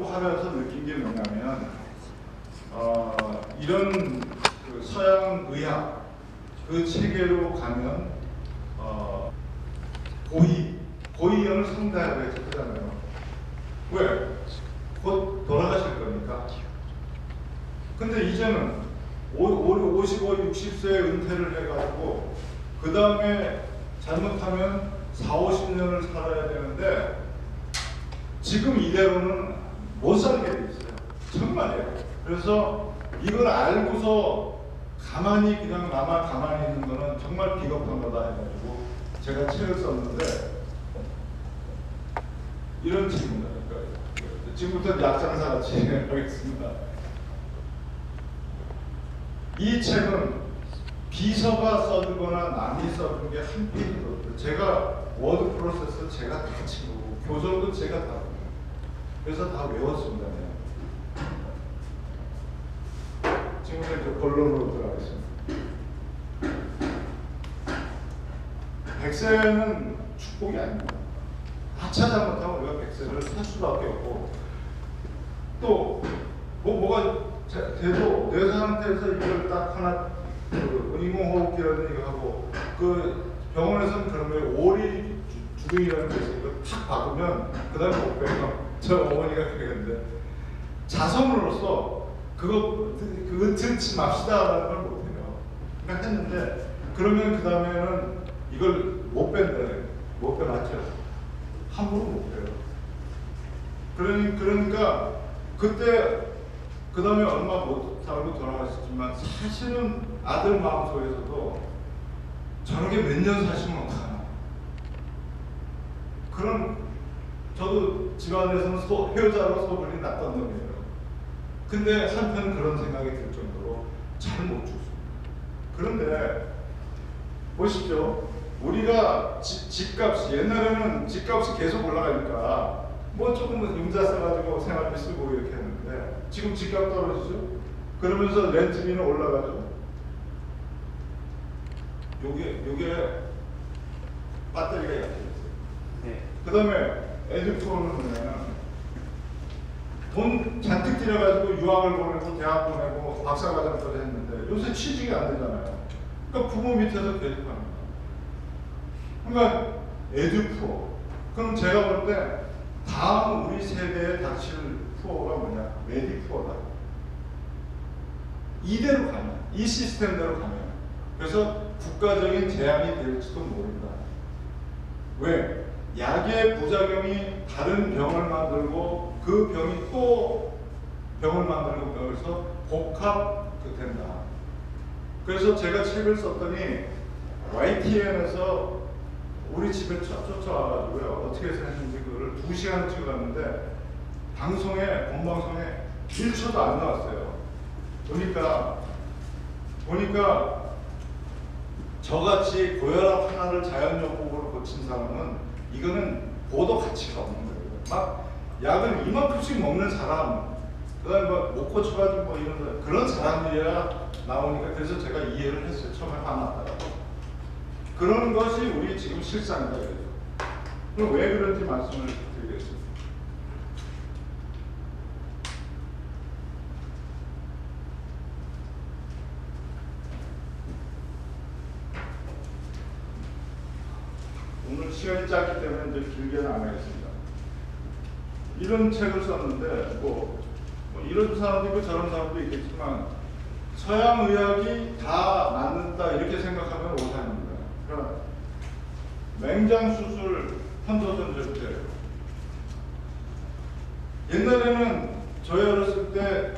공부하면서 느낀 게 뭐냐면 이런 그 서양 의학 그 체계로 가면 고위험을 상대하게 되잖아요. 왜? 곧 돌아가실 거니까. 근데 이제는 55, 60세에 은퇴를 해가지고 그 다음에 잘못하면 4, 50년을 살아야 되는데 지금 이대로는 못 살게 돼 있어요. 정말이에요. 그래서 이걸 알고서 가만히 그냥 나만 가만히 있는 거는 정말 비겁한 거다 해가지고 제가 책을 썼는데 이런 책입니다. 그러니까 지금부터 약장사 같이 하겠습니다. 이 책은 비서가 써주거나 남이 써준 게 한 페이지도 없어요. 제가 워드 프로세스 제가 다 치고 교정도 제가 다 하고 그래서 다 외웠습니다. 지금부터 이제 본론으로 들어가겠습니다. 100세는 축복이 아닙니다. 하차 잘못하면 우리가 100세를 살 수밖에 없고 또 뭐가 돼도 내 상태에서 이걸 딱 하나 인공호흡기라는 이거 하고 그 병원에서는 그런 거예요. 오리 주둥이라는 게 있어요. 이걸 탁 박으면 그 다음에 못 빼요. 저 어머니가 그랬는데 자성으로서 그거 듣지 맙시다라는 걸 못해요. 그러니까 했는데 그러면 그 다음에는 이걸 못 뺀다. 못 빼맞죠. 함부로 못 빼요. 그러니까 그때 그 다음에 얼마 못 살고 돌아가셨지만 사실은 아들 마음속에서도 저렇게 몇 년 사시면 어떡하나. 그런 저도 집안에서는 효자로 소문이 났던 놈이에요. 근데 한편 그런 생각이 들 정도로 잘 못 죽습니다. 그런데 보십시오. 우리가 집값이 옛날에는 집값이 계속 올라가니까 뭐 조금은 융자 써가지고 생활비 쓰고 이렇게 했는데 지금 집값 떨어지죠? 그러면서 렌트비는 올라가죠? 요게 배터리가 약해졌어요. 네. 그 다음에 에듀프로는 뭐냐면 돈 잔뜩 들여가지고 유학을 보내고 대학 보내고 박사과정까지 했는데 요새 취직이 안 되잖아요. 그러니까 부모 밑에서 계속합니다. 그러니까 에듀프로. 그럼 제가 볼 때 다음 우리 세대에 닥칠 푸어가 뭐냐? 메디푸어다. 이대로 가면, 이 시스템대로 가면. 그래서 국가적인 재앙이 될지도 모른다. 왜? 약의 부작용이 다른 병을 만들고 그 병이 또 병을 만들고 그래서 복합 된다. 그래서 제가 책을 썼더니 YTN에서 우리 집에 쫓아와가지고요. 어떻게 해서 했는지 그거를 2시간 찍었는데 본방송에 1초도 안 나왔어요. 보니까 저같이 고혈압 하나를 자연요법으로 고친 사람은 이거는 보도 가치가 없는 거예요. 막 약을 이만큼씩 먹는 사람, 그다음에 못 고쳐가지고 뭐 이런 그런 사람들이야 나오니까 그래서 제가 이해를 했어요. 처음에 화났다가. 그런 것이 우리 지금 실상이다. 그럼 왜 그런지 말씀을 드리겠습니다. 오늘 시간이 짧기 때문에 이제 길게는 안 하겠습니다. 이런 책을 썼는데 뭐 이런 사람도 있고 저런 사람도 있겠지만 서양 의학이 다 맞는다 이렇게 생각하면 오산입니다. 그러니까 맹장 수술, 편도선 절제. 옛날에는 저희 어렸을 때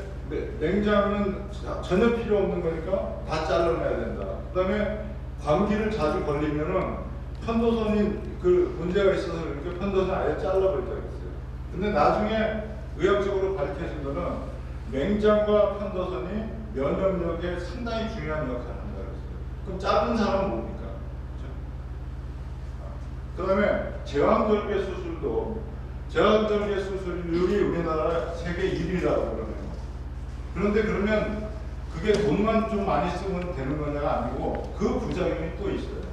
맹장은 전혀 필요 없는 거니까 다 잘라내야 된다. 그다음에 감기를 자주 걸리면은 편도선이 그 문제가 있어서 이렇게 편도선 아예 잘라버리자 그랬어요. 근데 나중에 의학적으로 밝혀진 거는 맹장과 편도선이 면역력에 상당히 중요한 역할을 한다 그랬어요. 그럼 작은 사람은 뭡니까? 그 다음에 제왕절개 수술률이 우리나라 세계 1위라고 그러네요. 그런데 그러면 그게 돈만 좀 많이 쓰면 되는 거냐가 아니고 그 부작용이 또 있어요.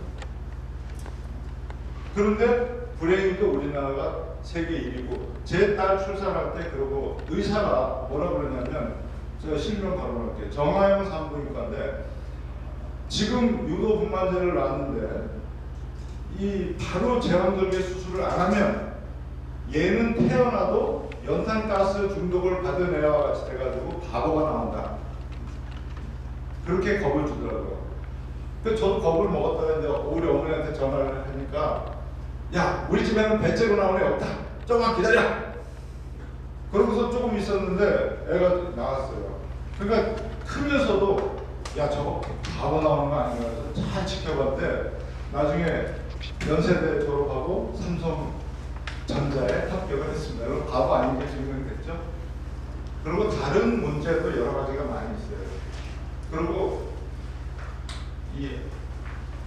그런데 불행히도 우리나라가 세계 1위고 제 딸 출산할 때 그러고 의사가 뭐라 그러냐면 제가 실명 발언할게요. 정하영 산부인과인데 지금 유도분만제를 놨는데 이 바로 제왕절개 수술을 안 하면 얘는 태어나도 연탄가스 중독을 받은 애와 같이 돼가지고 바보가 나온다. 그렇게 겁을 주더라고요. 그래서 저도 겁을 먹었다가 이제 우리 어머니한테 전화를 하니까 야 우리 집에는 배째로 나온 애 없다. 조금만 기다려. 그러고서 조금 있었는데 애가 나왔어요. 그러니까 크면서도 야 저거 바보 나오는 거 아닌가 해서 잘 지켜봤는데 나중에 연세대 졸업하고 삼성전자에 합격을 했습니다. 그럼 바보 아닌 게 증명됐죠. 그리고 다른 문제도 여러 가지가 많이 있어요. 그리고 이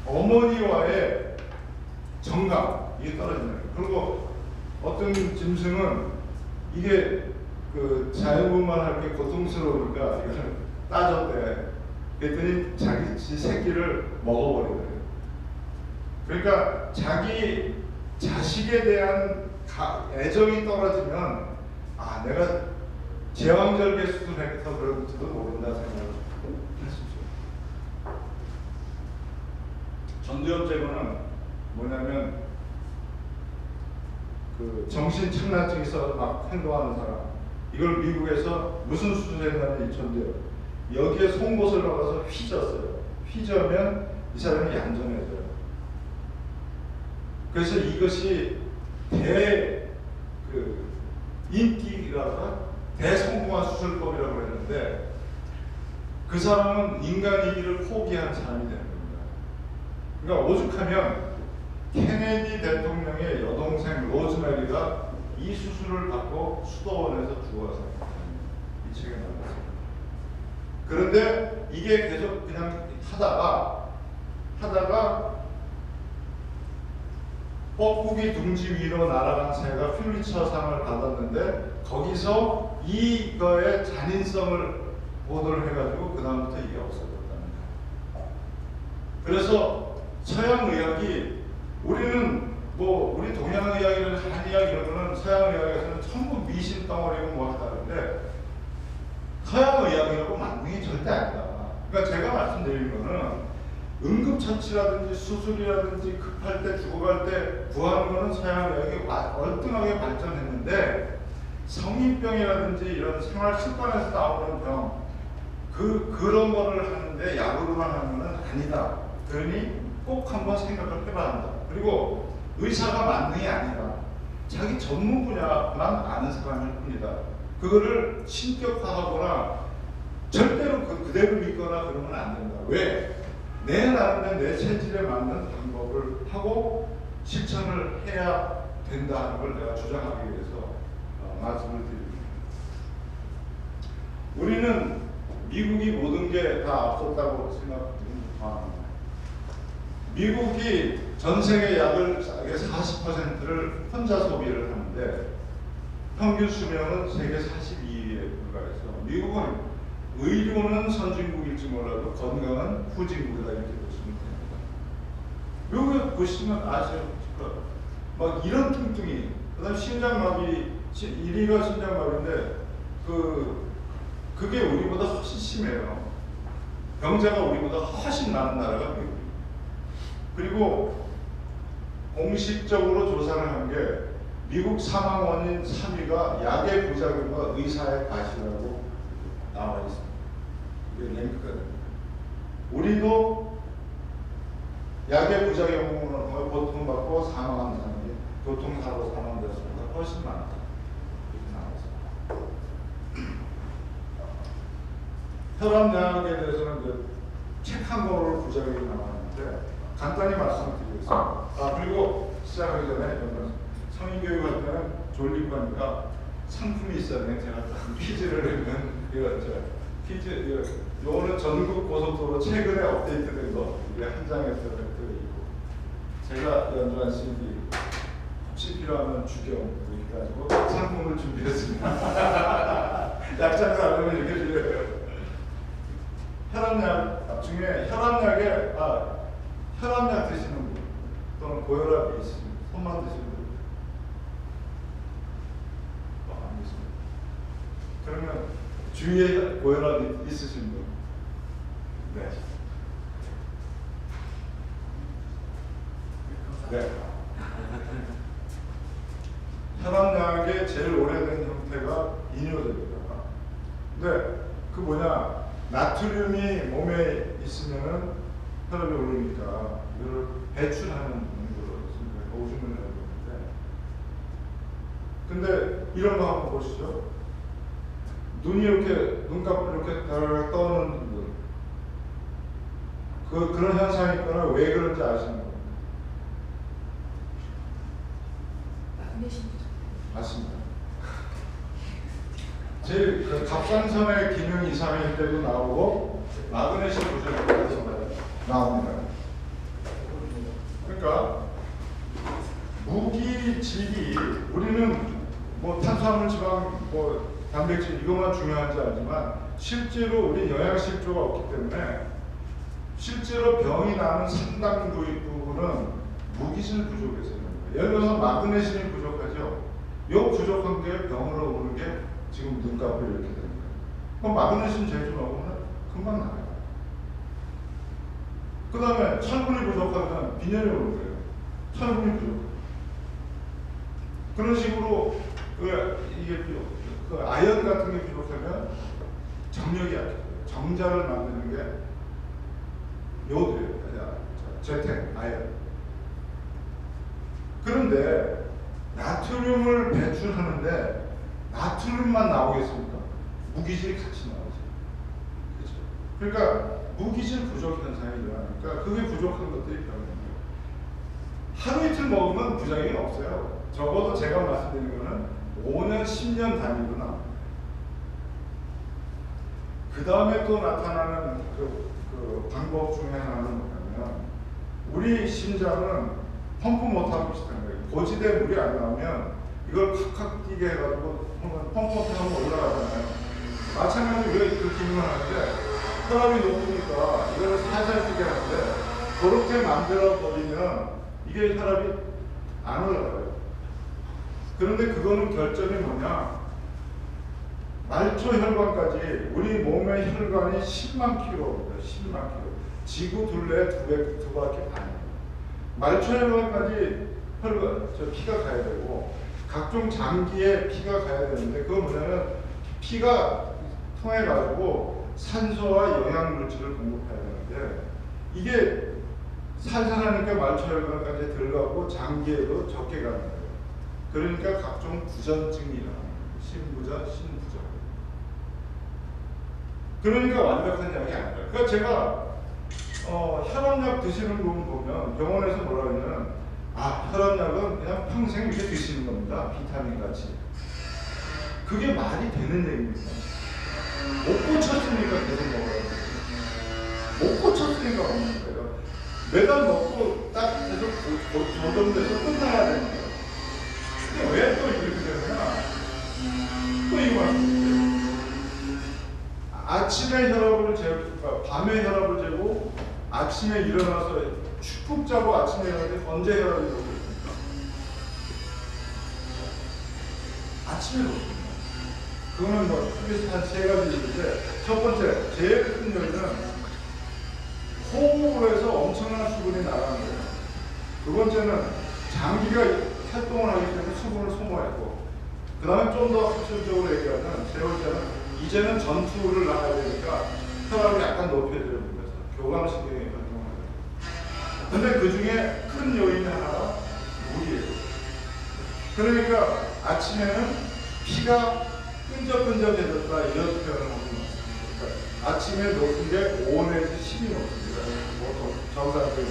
어머니와의 정감 이게 떨어지는 거예요. 그리고 어떤 짐승은 이게 그 자연분만할 게 고통스러우니까 이걸 따졌대. 그랬더니 자기 새끼를 먹어버리더래요. 그러니까 자기 자식에 대한 애정이 떨어지면 아 내가 제왕절개 수술해서 그런지도 모른다 생각을 했었죠. 전두엽 제거는 뭐냐면 그 정신착란증 있어서 막 행동하는 사람 이걸 미국에서 무슨 수술했냐면 이 전두엽 여기에 송곳을 박아서 휘졌어요. 휘저으면 이 사람이 얌전해져요. 그래서 이것이 인기라고 대성공한 수술법이라고 했는데 그 사람은 인간이기를 포기한 사람이 되는 겁니다. 그러니까 오죽하면 케네디 대통령의 여동생 로즈메리가 이 수술을 받고 수도원에서 죽어서 이 책에 나왔습니다. 그런데 이게 계속 그냥 하다가 뻐꾸기 둥지 위로 날아간 새가 퓰리처상을 받았는데 거기서 이거의 잔인성을 보도를 해가지고 그 다음부터 이게 없어졌다는 거예요. 그래서 서양 의학이 우리는 뭐 우리 동양 의학이나 한의학 이런 거는 서양 의학에서는 전부 미신 덩어리고 뭐 하다는데 서양 의학이라고 만능이 절대 아니다. 그러니까 제가 말씀드린 거는 응급처치라든지 수술이라든지 급할 때 죽어갈 때 구하는 거는 서양 의학이 월등하게 발전했는데 성인병이라든지 이런 생활 습관에서 나오는 병 그런 거를 하는데 약으로만 하는 건 아니다. 그러니 꼭 한번 생각을 해봐야 한다. 그리고 의사가 만능이 아니라 자기 전문 분야만 아는 사람일 뿐이다. 그거를 신격화하거나 절대로 그대로 믿거나 그러면 안 된다. 왜? 내 나름대로 내 체질에 맞는 방법을 하고 실천을 해야 된다는 걸 내가 주장하기 위해서 말씀을 드립니다. 우리는 미국이 모든 게 다 앞섰다고 생각합니다. 미국이 전 세계 약을 40%를 혼자 소비를 하는데 평균 수명은 세계 42위에 불과해서 미국은 의료는 선진국일지 몰라도 건강은 후진국이다 이렇게 보시면 됩니다. 미국에 보시면 아시죠? 막 이런 뚱뚱이, 그다음 심장마비 1위가 심장마비인데 그게 우리보다 훨씬 심해요. 병자가 우리보다 훨씬 많은 나라가 미국이에요. 그리고 공식적으로 조사를 한 게 미국 사망 원인 3위가 약의 부작용과 의사의 과시라고 나와 있습니다. 이게 랭크가 됩니다. 우리도 약의 부작용으로 고통받고 사망하는 사람이 교통사고 사망자 수가 훨씬 많다. 이렇게 나와 있습니다. 혈압약에 대해서는 책 한 권으로 부작용이 나왔는데 간단히 말씀드리겠습니다. 그리고 시작하기 전에 성인교육할 때는 졸리고 하니까 상품이 있어야 돼. 제가 퀴즈를 내면 퀴즈 요거는 전국 고속도로 최근에 업데이트된 거 이게 한 장에 들어있고 제가 연주한 CD 혹시 필요하면 주경 이렇게 가지고 상품을 준비했습니다. 약장사 하면 이렇게 드려요. 혈압약 중에 혈압약 드시는 분 또는 고혈압이 있으신 손만 드시는 분 그러면 주위에 고혈압 있으신 분? 네. 네. 혈압약의 제일 오래된 형태가 이뇨제입니다. 근데 그 뭐냐, 나트륨이 몸에 있으면은 혈압이 오르니까 이걸 배출하는 용도로 생각해 오줌을 내는 건데, 근데 이런 거 한번 보시죠. 눈이 이렇게 눈꺼풀 이렇게 다르게 떠오르는 분, 그런 현상이 있거나 왜 그런지 아시는 겁니다. 맞습니다. 제일 그 갑상선의 기능 이상일 때도 나오고 마그네슘 부족일 때도 나옵니다. 그러니까 무기질이, 우리는 뭐 탄수화물, 지방, 뭐 단백질 이것만 중요한지 알지만 실제로 우리 영양실조가 없기 때문에 실제로 병이 나는 상당 부분은 무기질 부족에서 있는 거예요. 예를 들어서 마그네슘이 부족하죠. 요 부족한 게 병으로 오는 게 지금 눈꺼풀 이렇게 되는 거예요. 그럼 마그네슘 제조 먹으면 금방 나가요. 그 다음에 철분이 부족하면 빈혈이 오는 거예요. 철분이 부족. 그런 식으로 그 아연 같은 게 부족하면 정력이 약해져요. 정자를 만드는 게 요도예요. 제택, 아연. 그런데 나트륨을 배출하는데 나트륨만 나오겠습니까? 무기질이 같이 나오죠. 그렇죠? 그러니까 무기질 부족 현상이 일어나니까 그게 부족한 것들이 병인 거예요. 하루 이틀 먹으면 부작용이 없어요. 적어도 제가 말씀드리는 거는 5년, 10년 단위로 나옵니다. 그 다음에 또 나타나는 그 방법 중에 하나는 뭐냐면, 우리 심장은 펌프 모터하고 비슷한 거예요. 고지대 물이 안 나오면 이걸 팍팍 뛰게 해가지고 펌프 모터 하면 올라가잖아요. 마찬가지로 왜 그 기능을 하는데, 혈압이 높으니까 이걸 살살 뛰게 하는데 그렇게 만들어 버리면 이게 혈압이 안 올라가요. 그런데 그거는 결점이 뭐냐, 말초 혈관까지, 우리 몸의 혈관이 10만 킬로입니다. 10만 킬로. 지구 둘레 두 바퀴 반이에요. 말초 혈관까지 피가 가야 되고, 각종 장기에 피가 가야 되는데, 그건 뭐냐면 피가 통해 가지고 산소와 영양 물질을 공급해야 되는데, 이게 살살하니까 말초 혈관까지 들어가고 장기에도 적게 가는 거예요. 그러니까 각종 부전증이 일어나는 거예요. 신부전, 신부전. 그러니까 완벽한 약이 아니에요. 그러니까 제가 혈압약 드시는 분 보면 병원에서 뭐라 그러냐면, 혈압약은 그냥 평생 이렇게 드시는 겁니다. 비타민 같이. 그게 말이 되는 얘기입니다. 못 고쳤으니까 계속 먹어요. 못 고쳤으니까 먹는 거예요. 매달 먹고 딱 계속 조정돼서 끝나야 되는 거예요. 근데 왜 또 이렇게 되느냐? 또 이거 말씀드릴게요. 아침에 혈압을 재고, 밤에 혈압을 재고, 아침에 일어나서 축푹 자고 아침에 일어나는데 언제 혈압이 높습니까? 아침에 높습니다. 그거는 뭐 크게 한 세 가지 있는데, 첫 번째, 제일 큰 요인은 호흡을 해서 엄청난 수분이 나가는 거예요. 두 번째는 장기가 활동을 하기 때문에 수분을 소모했고, 그 다음에 좀 더 학술적으로 얘기하면 세 번째는 이제는 전투를 나가야 되니까 혈압이 약간 높여져야 됩니다. 교감신경이 활동하는. 근데 그 중에 큰 요인 하나가 물이에요. 그러니까 아침에는 피가 끈적끈적해졌다, 이런 표현을 하고 있습니다. 그러니까 아침에 높은 게 5 내지 10이 높습니다. 보통 정상적으로.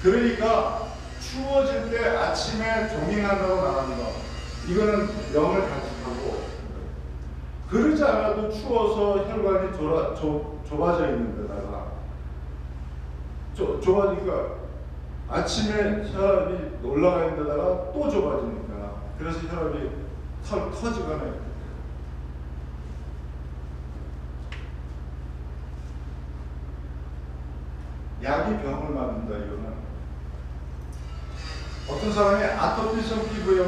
그러니까 추워질 때 아침에 조깅한다고 나가는 거, 이거는 영을 단축하고, 그러지 않아도 추워서 혈관이 좁아져 있는 데다가 좁아지니까 아침에 혈압이 올라가 있는 데다가 또 좁아지니까, 그래서 혈압이 터지거나 해요. 약이 병을 만든다. 이거는 어떤 사람이 아토피성 피부염,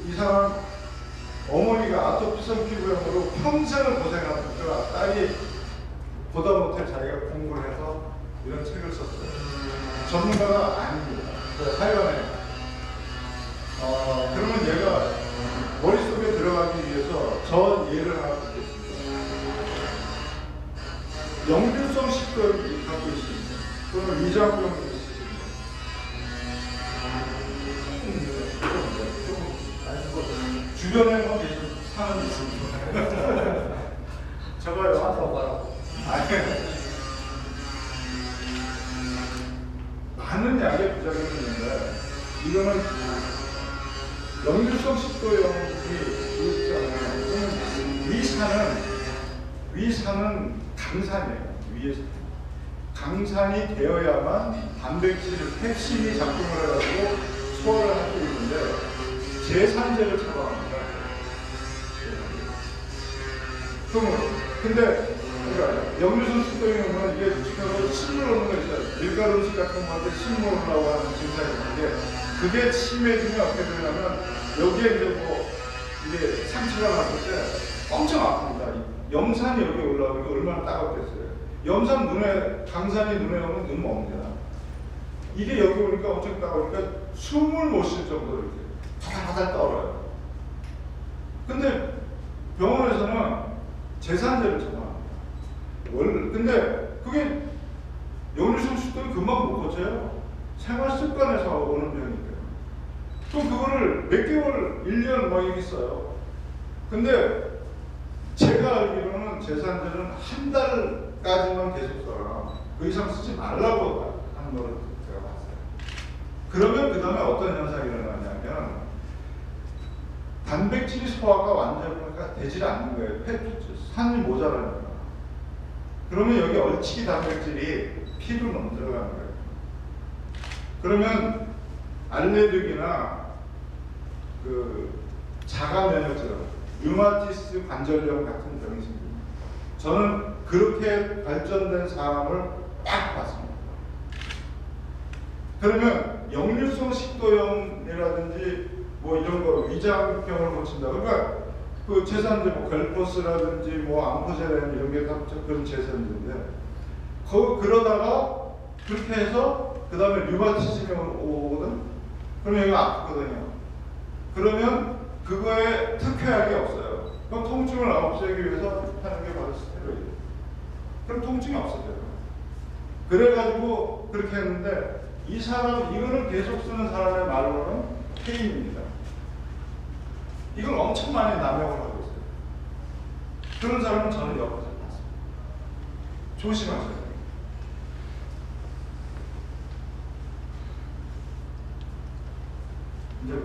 이 사람 어머니가 아토피성 피부염으로 평생을 고생하니까 딸이 보다 못해 자기가 공부를 해서 이런 책을 썼어요. 전문가가 아닙니다. 하여간에 그러면 얘가 머릿속에 들어가기 위해서 저 예를 하나 듣겠습니다. 역류성 식도염이 갖고 있습니다. 또는 위장병이 있습니다. 주변에만 계속 사는 있습니다. 저거요. 많은 약의 부작용이 있는데 이거는 역류성 식도염이 있잖아요. 위산은 강산이에요. 강산이 되어야만 단백질 핵심이 작동을 해가지고 소화를 하고 있는데 제산제를 처방합니다. 근데 역류성 식도염은 이게 주식하고 침을 오는 거 있어요. 밀가루 음식 같은 거 할 때 침 오르라고 하는 증상이 있는데 그게 침해지면 어떻게 되냐면 여기에 이제 뭐 이게 상처가 났을 때 엄청 아픕니다. 염산이 여기 올라오니까 얼마나 따갑겠어요. 염산 눈에, 강산이 눈에 오면 눈 멉니다. 이게 여기 오니까 엄청 따가우니까 숨을 못 쉴 정도로 이렇게 다달다달 떨어요. 근데 병원에서는 제산제를 처방합니다. 근데 그게 역류성 식도염이 금방 못 고쳐요. 생활 습관에서 오는 병이니까. 또 그거를 몇 개월, 1년 막 이렇게 써요. 근데 제가 알기로는 제산제는 한 달까지만 계속 써라. 그 이상 쓰지 말라고 하는 거를 제가 봤어요. 그러면 그 다음에 어떤 현상이 일어나냐면 단백질이 소화가 완전히 되질 않는 거예요. 산이 모자라니까. 그러면 여기 얼치기 단백질이 피로 너무 들어가는 거예요. 그러면 알레르기나 그 자가 면역증, 류마티스 관절염 같은 병이 생깁니다. 저는 그렇게 발전된 사람을 딱 봤습니다. 그러면 역류성 식도염이라든지 뭐 이런 거 위장병을 고친다. 그러니까 그 제산제 뭐 갤포스라든지 뭐 암포제렌 이런 게 다 그런 제산제인데 그러다가 그렇게 해서 그 다음에 류마티즘이 오거든. 그러면 이거 아프거든요. 그러면 그거에 특효약이 없어요. 그럼 통증을 없애기 위해서 하는 게 바로 스테로이드. 그럼 통증이 없어져요. 그래가지고 그렇게 했는데 이 사람 이거를 계속 쓰는 사람의 말로는 페인입니다. 이걸 엄청 많이 남용을 하고 있어요. 그런 사람은 저는 엮어서 봤습니다. 조심하셔야 돼요. 이제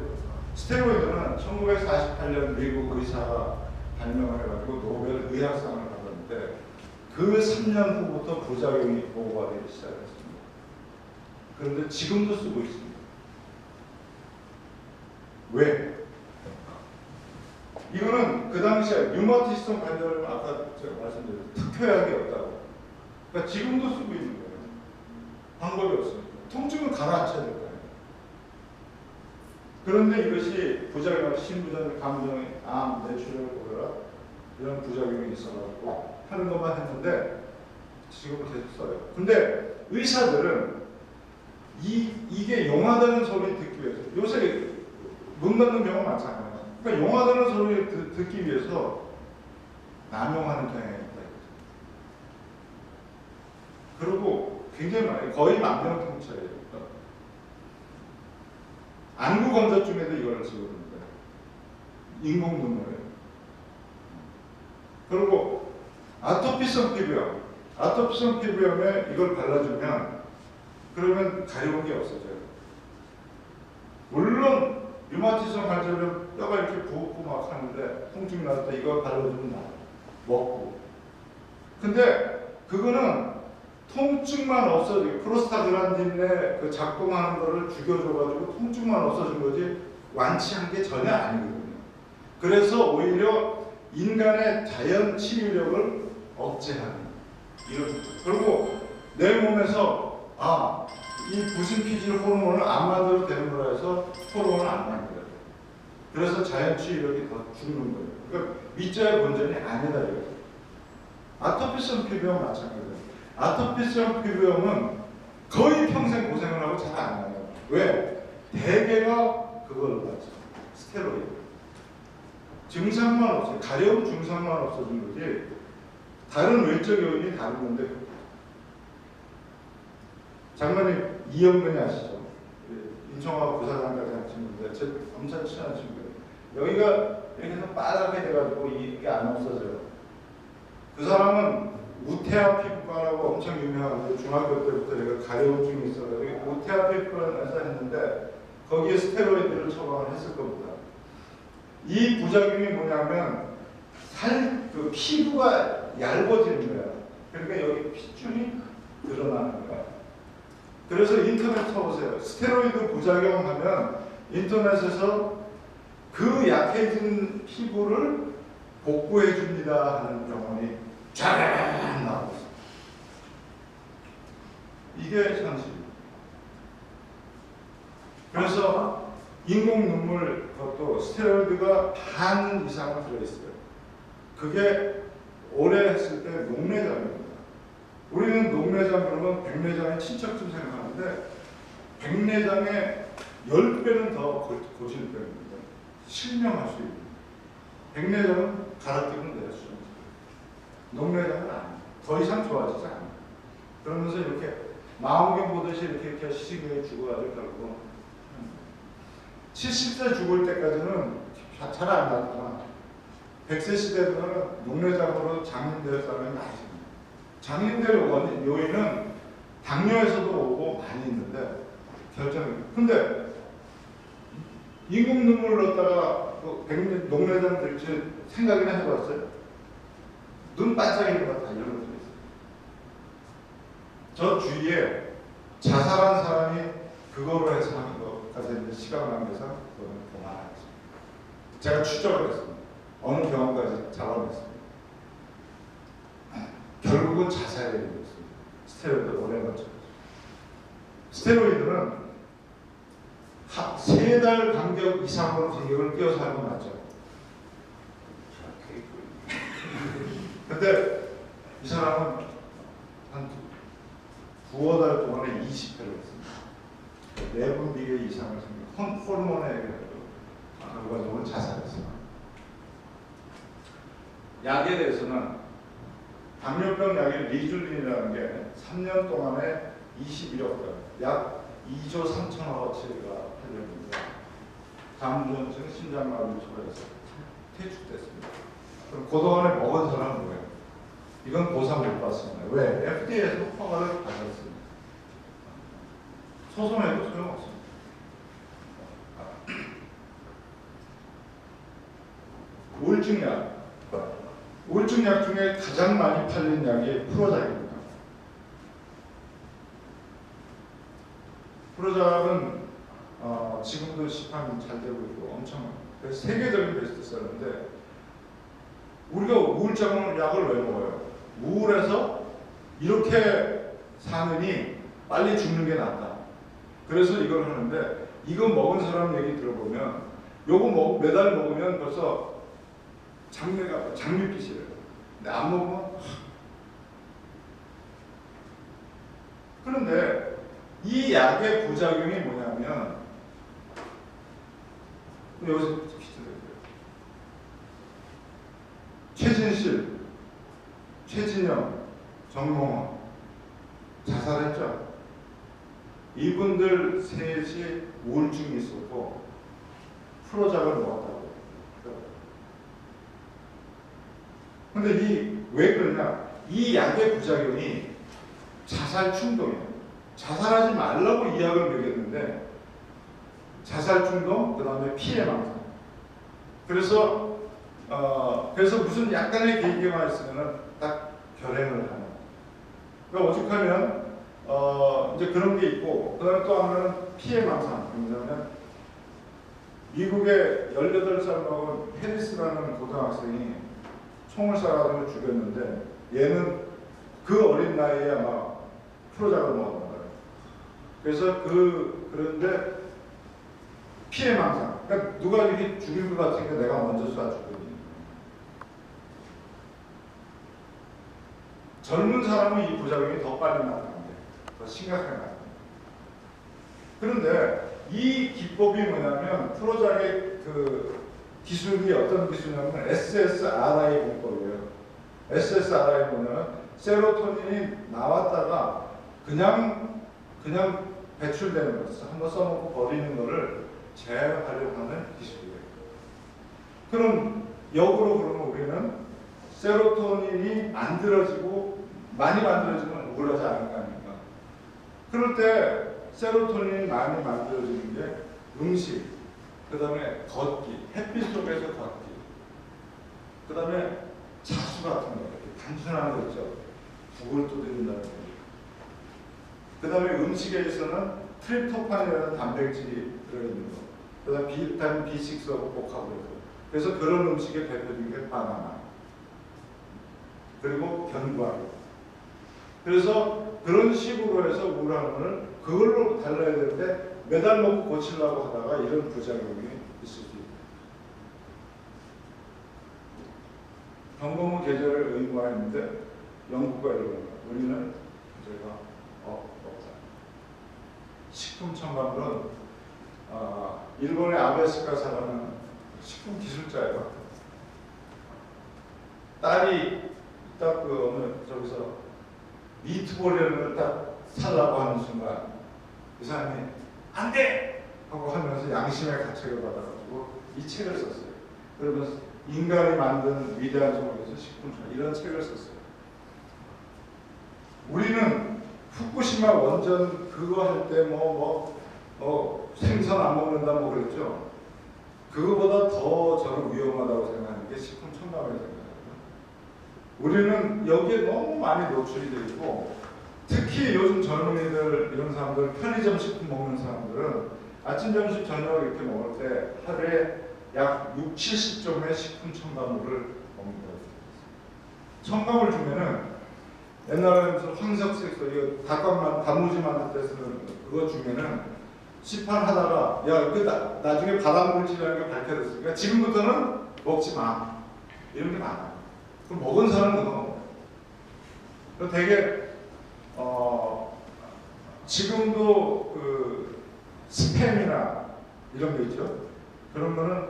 스테로이드는 1948년 미국 의사가 발명을 해가지고 노벨 의학상을 받았는데 그 3년 후부터 부작용이 보고가 되기 시작했습니다. 그런데 지금도 쓰고 있습니다. 왜? 이거는 그 당시에 류마티성 관절염 아까 제가 말씀드렸죠. 특효약이 없다고. 그러니까 지금도 쓰고 있는 거예요. 방법이 없습니다. 통증을 가라앉혀야 될 거예요. 그런데 이것이 부작용, 심부전, 감정, 암, 뇌출혈, 고혈압 이런 부작용이 있어가지고 하는 것만 했는데 지금은 계속 써요. 근데 의사들은 이게 용하다는 소리 듣기 위해서 요새 문 닫는 경우가 많잖아요. 그러니까 용하다는 소리를 듣기 위해서 남용하는 경향이 있다. 그리고 굉장히 많아요. 거의 만병통치예요. 안구 건조증에도 이걸 쓰거든요. 인공 눈물에. 그리고 아토피성 피부염. 아토피성 피부염에 이걸 발라주면 그러면 가려운 게 없어져요. 물론 류마티성 관절염 뼈가 이렇게 부었고 막 하는데 통증이 날 때 이거 발라주면 나아요. 먹고. 근데 그거는 통증만 없어지고 프로스타글란딘의 그 작동하는 거를 죽여줘가지고 통증만 없어진 거지 완치한 게 전혀 아니거든요. 그래서 오히려 인간의 자연 치유력을 억제하는 이런. 그리고 내 몸에서 이 부신 피질 호르몬을 안 만들어도 되는 거라 해서 호르몬을 안 만들어요. 그래서 자연치유력이 더 죽는 거예요. 그러니까 밑자의 본전이 아니다 이거죠. 아토피성 피부염 마찬가지예요. 아토피성 피부염은 거의 평생 고생을 하고 잘 안 나요. 왜? 대개가 그걸 받죠. 스테로이드. 증상만 없어요. 가려움 증상만 없어진 거지 다른 외적 요인이 다른 건데. 장관님 이영근이 아시죠? 인천하고 부사장까지 한 친구인데 제 엄청 친한 친구예요. 여기가 이렇게 빨갛게 돼가지고 이게 안 없어져요. 그 사람은 우태아 피부과라고 엄청 유명한데 중학교 때부터 내가 가려움증이 있어가지고 우태아 피부과에서 했는데 거기에 스테로이드를 처방을 했을 겁니다. 이 부작용이 뭐냐면 그 피부가 얇아지는 거야. 그러니까 여기 핏줄이 늘어나는 거야. 그래서 인터넷 쳐보세요. 스테로이드 부작용하면 인터넷에서 그 약해진 피부를 복구해 줍니다 하는 병원이 쫙 나오고 있어요. 이게 현실입니다. 그래서 인공 눈물 그것도 스테로이드가 반 이상은 들어있어요. 그게 오래 했을 때 녹내장입니다. 우리는 녹내장 그러면 백내장의 친척쯤 생각하는데 백내장의 10배는 더 고질병입니다. 실명할 수 있는. 백내장은 갈아끼면 돼요. 녹내장은 아니에요. 더 이상 좋아지지 않아요. 그러면서 이렇게 망원경 보듯이 이렇게 시시하게 죽어가지고 결국 70세 죽을 때까지는 잘 안 나타나. 100세 시대에는 녹내장으로 장님될 사람이 많이 있습니다. 장님될 요인은 당뇨에서도 오고 많이 있는데 결정이. 근데 인공 눈물 넣었다가 녹내장 될지 생각이나 해봤어요? 눈 반짝이는 거 다 이런 것들이 있어요. 저 주위에 자살한 사람이 그거로 해서 하는 것까지 이제 시간 관계상 그거는 그만하겠습니다. 제가 추적을 했습니다. 어느 병원까지 잡아냈습니다. 결국은 자살에 이르렀습니다. 스테로이드 오래 맞춰. 스테로이드는 3달 간격 이상으로 간격을 끼워서 하는 건 맞죠? 근데 이 사람은 한 두어 달 동안에 20회를 했습니다. 내분비계 이상을 생겨 호르몬에 결과적으로 자살했습니다. 약에 대해서는 당뇨병 약의 리줄린이라는 게 3년 동안에 21억 달, 약 2조 3천억어치가 팔렸는데 감전증, 심장마비를 초래해서 퇴출됐습니다. 그럼 그동안에 먹은 사람은 뭐예요? 이건 보상 못 받습니다. 왜? FDA에서 허가를 받았습니다. 소송해도 소용없습니다. 우울증약. 우울증약 중에 가장 많이 팔린 약이 프로작입니다. 프로작은 지금도 시판이 잘 되고 있고 엄청 세계적인 베스트셀러인데 우리가 우울증 약을 왜 먹어요? 우울해서 이렇게 사느니 빨리 죽는 게 낫다. 그래서 이걸 하는데 이거 먹은 사람 얘기 들어보면 요거 매달 먹으면 벌써 장밋빛이래요. 근데 안 먹으면 그런데 이 약의 부작용이 뭐냐면 여기서 최진실, 최진영, 정몽원 자살했죠. 이분들 셋이 우울증이 있었고 프로작을 먹었다고. 근데 왜 그러냐? 이 약의 부작용이 자살 충동이에요. 자살하지 말라고 이 약을 먹였는데 자살 충동, 그 다음에 피해 망상. 그래서 무슨 약간의 계기만 있으면 딱 결행을 하는. 그러니까 오죽하면 이제 그런 게 있고, 그다음에 또 하나는 피해 망상. 뭐냐면 미국의 18살 먹은 해리스라는 고등학생이 총을 쏴가지고 죽였는데 얘는 그 어린 나이에 아마 프로작을 먹었단 말이에요. 그래서 그런데 피해망상. 그러니까 누가 이렇게 죽일 것 같으니까 내가 먼저 쏴주거든요. 젊은 사람은 이 부작용이 더 빨리 나타납니다. 더 심각하게 나타납니다. 그런데 이 기법이 뭐냐면 프로작의 그 기술이 어떤 기술이냐면 SSRI 공법이에요. SSRI 뭐냐면 세로토닌이 나왔다가 그냥 배출되는 거, 한번 써먹고 버리는 거를 재활용하는 기술이에요. 그럼 역으로 그러면 우리는 세로토닌이 많이 만들어지면 우울하지 않을 거 아닙니까? 그럴 때 세로토닌이 많이 만들어지는 게 음식, 그 다음에 걷기, 햇빛 속에서 걷기, 그 다음에 자수 같은 거, 단순한 거 있죠. 북을 두드린다는 거. 그 다음에 음식에서는 트립토판이라는 단백질이 들어있는 거. 그 다음에 비타민 B6하고 복합을 해서. 그래서 그런 음식의 대표적인 게 바나나. 그리고 견과류. 그래서 그런 식으로 해서 우울함을 그걸로 달라야 되는데 매달 먹고 고치려고 하다가 이런 부작용이 있을 수 있다. 경고무 계절을 의무화했는데 영국과 이러는 우리는 저희가 없다. 식품 첨가물은 일본의 아베스카 사람은 식품 기술자예요. 딸이 딱 그 어느 저기서 미트볼을 딱 살라고 하는 순간 그 사람이 안 돼! 하고 하면서 양심의 가책을 받아가지고 이 책을 썼어요. 그러면서 인간이 만든 위대한 성공에서 식품처럼 이런 책을 썼어요. 우리는 후쿠시마 원전 그거 할 때 생선 안 먹는다 뭐 그랬죠. 그거보다 더 저는 위험하다고 생각하는 게 식품 첨가물이라고 생각합니다. 우리는 여기에 너무 많이 노출이 되어 있고 특히 요즘 젊은이들 이런 사람들 편의점 식품 먹는 사람들은 아침 점심 저녁 이렇게 먹을 때 하루에 약 6, 70종의 식품 첨가물을 먹는다고 생각했어요. 첨가물 중에는 옛날에 무슨 황석색소 이거 닭감 단무지 만들 때 쓰는 그거 중에는 시판하다가 야 그 나중에 발암물질이라는 게 밝혀졌으니까 지금부터는 먹지 마 이런 게 많아요. 그럼 먹은 사람은 그거 먹어요. 되게 지금도 그 스팸이나 이런 거 있죠. 그런 거는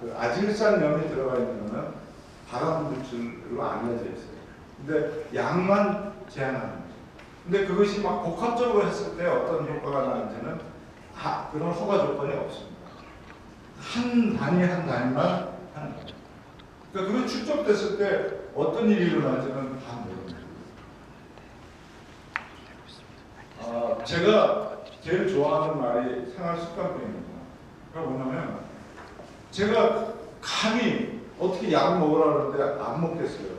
그 아질산염이 들어가 있는 거는 발암물질로 알려져 있어요. 근데 양만 제한하는 거죠. 근데 그것이 막 복합적으로 했을 때 어떤 효과가 나는지는 그런 허가 조건이 없습니다. 한 단위만 하는 거죠. 그러니까 그게 축적됐을 때 어떤 일이 일어나는지는 다 모릅니다. 제가 제일 좋아하는 말이 생활습관표입니다. 그게 뭐냐면 제가 감히 어떻게 약 먹으라 그러는데 안 먹겠어요.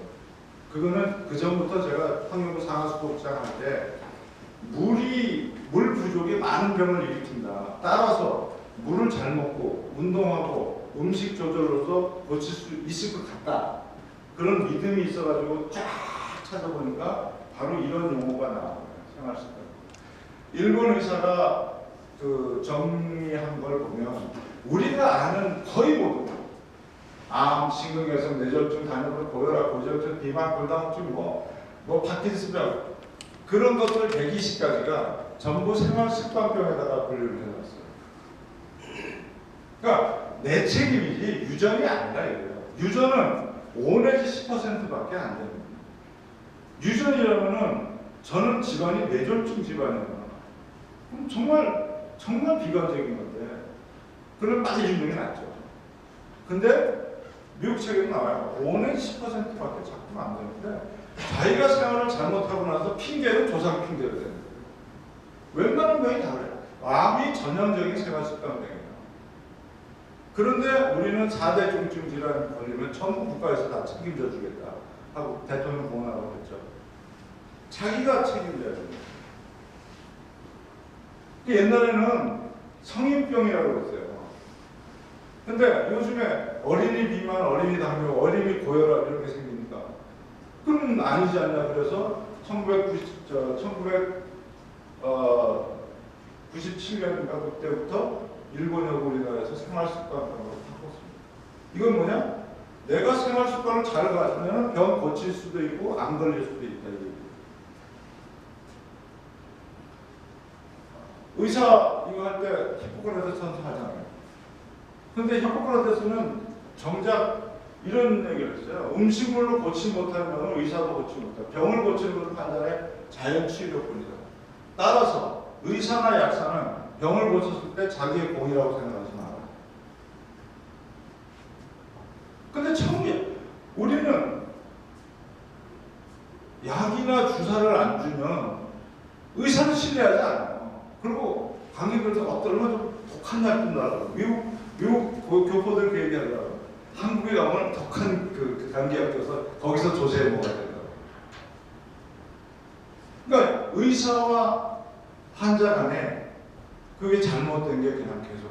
그거는 그 전부터 제가 환경부 상하수도국장 할 때 물 부족이 많은 병을 일으킨다. 따라서 물을 잘 먹고 운동하고 음식 조절로서 고칠 수 있을 것 같다. 그런 믿음이 있어가지고 쫙 찾아보니까 바로 이런 용어가 나와요. 생활습관. 일본 의사가 그 정리한 걸 보면 우리가 아는 거의 모든 암, 심근경색, 뇌졸중, 단염불, 고혈압, 고지혈증, 비만, 골다공증, 파킨슨병 그런 것들 120가지가 전부 생활습관병에다가 분류를 해놨어요. 그러니까 내 책임이지 유전이 아니라 이거예요. 유전은 5 내지 10%밖에 안 됩니다. 유전이라면은 저는 집안이 뇌졸중 집안이에요. 그럼 정말 비관적인 건데 그럼 빨리 죽는 게 낫죠. 근데 미국 책에도 나와요. 5 내지 10%밖에 잡히면 안 되는데 자기가 생활을 잘못하고 나서 핑계는 조상 핑계로 되는 거예요. 웬만한 병이 다 그래요. 암이 전형적인 생활습관병이에요. 그런데 우리는 4대 중증 질환 걸리면 전부 국가에서 다 책임져 주겠다 하고 대통령 공언하고 했죠. 자기가 책임져야 됩니다. 옛날에는 성인병이라고 했어요. 근데 요즘에 어린이 비만, 어린이 당뇨, 어린이 고혈압 이렇게 생기니까 그럼 아니지 않냐 그래서 1997년인가 그때부터 일본하고 우리나라에서 생활 습관으로 바꿨습니다. 이건 뭐냐? 내가 생활 습관을 잘 가지면 병 고칠 수도 있고 안 걸릴 수도 있다. 의사 이거 할 때 히포크라테스 하잖아요. 근데 히포크라테스는 정작 이런 얘기를 했어요. 음식물로 고치 못하는 병은 의사도 고치 못한다. 병을 고치는 것은 판단의 자연치료뿐이다. 따라서 의사나 약사는 병을 고쳤을 때 자기의 공이라고 생각하지 마라. 근데 처음에 우리는 약이나 주사를 안 주면 의사는 신뢰하지 않아요. 그리고 관객들도 얼마나 좀 독한 약 준다고. 미국 교포들 그 얘기하더라고요. 한국에 가면 독한 그 감기약 줘서 거기서 조세해 먹어야 된다고. 그러니까 의사와 환자 간에 그게 잘못된 게 그냥 계속